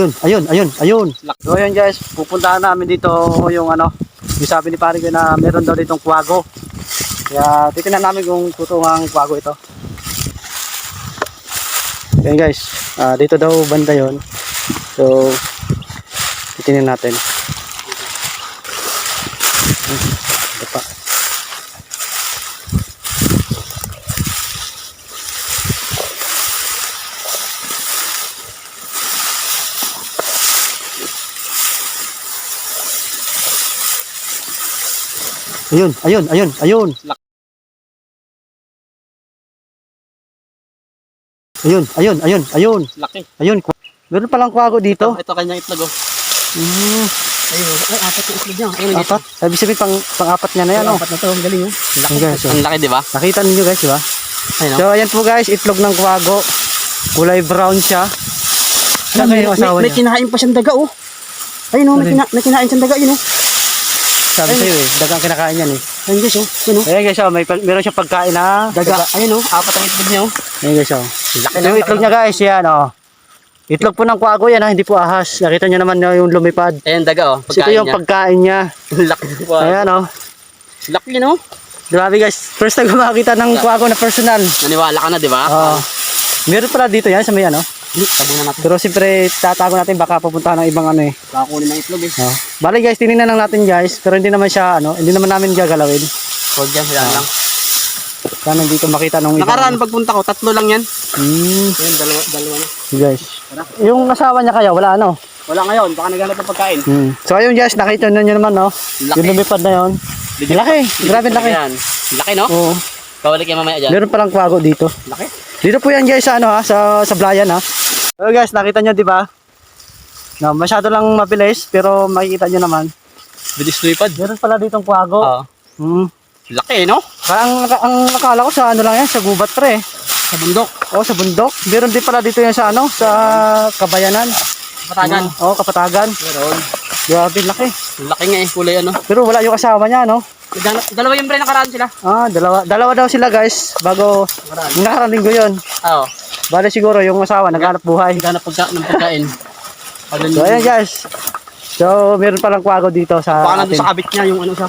Ayun. So ayun guys, pupuntahan namin dito yung ano, yung sabi ni pare ko na meron daw ditong kwago. Kaya titingnan namin kung totoong kwago ito. Ayun guys, dito daw banda yon. So titingnan natin. Ito pa. Ayun. Laki. Ayun. Meron palang kwago dito. Ito kanyang itlog oh. Ayun, ay apat yung itlog niya. Ayun, Apat? Sabi sabi pang-apat niya na yan, oh. apat na to, ang galing oh. Laki guys, oh. Ang laki, di ba? Nakita niyo guys, di ba? Ayun, So ayan po guys, itlog ng kwago. Kulay brown siya. Saan kayo yung asawa may niya? kinain pa siyang daga oh. Ayun oh, may kinain siyang daga yun oh. Sabi sa'yo eh, dagang kinakain yan eh. Ayun guys oh, yun oh. Ayan guys, oh, meron siyang pagkain na Daga, ayun oh, apat ang itlog niya oh. Ayan guys, oh. Laki Yung itlog niya guys, yan oh. Itlog po ng kwago yan ha, hindi po ahas. Nakita niyo naman yung lumipad. Ayun daga oh, Ito yung pagkain niya. Laki po. Ayan oh. Laki no? Grabe guys, first time ko makakita ng kwago na personal. Naniwala ka na, di ba? Oo. Meron pala dito yan sa may ano. Tago na natin. Pero siyempre tatago natin baka pupunta ng ibang ano eh. Kakunin ng itlog eh. Oh. Bale guys, tinignan lang natin guys, pero hindi naman siya ano, hindi naman namin gagalawin. Huwag yan, yan lang. Sana dito makita nung ibang. Nakaraan pagpunta ko, 3 lang yan. Ayun, dalawa na. Guys. Yung asawa niya kaya wala ano. Wala ngayon, baka naghanap ng pagkain. So ayun guys, nakita niyo naman no. Laki. Yung lumipad na yon. Laki, grabe laki. Yan. Laki no? Oo. Kawalik yan mamaya dyan. Meron palang kwago dito. Laki. Dito po yan guys sa ano ha, sa Blayan ha. So guys, nakita niyo 'di ba? No, masyado lang mabilis pero makikita niyo naman. Bilis lumipad. Meron pala ditong kwago. Oo. Laki no? Parang ang akala ko sa ano lang yan, sa gubat pre. Sa bundok. Oh, sa bundok. Meron din pala dito yan sa ano, sa Kabayanan. Kapatagan. Oh, Kapatagan. Meron. Grabe laki. Laki nga eh, kulay ano. Pero wala yung asawa niya, no? Dalawa yung pre nakaraan sila. Dalawa daw sila, guys, bago yung nakarang linggo 'yon. Oo. Bale siguro yung asawa naghanap buhay. Naghanap ng pagkain. So ayan guys. So meron palang kwago dito sa baka nandun sa kabit niya yung ano siya.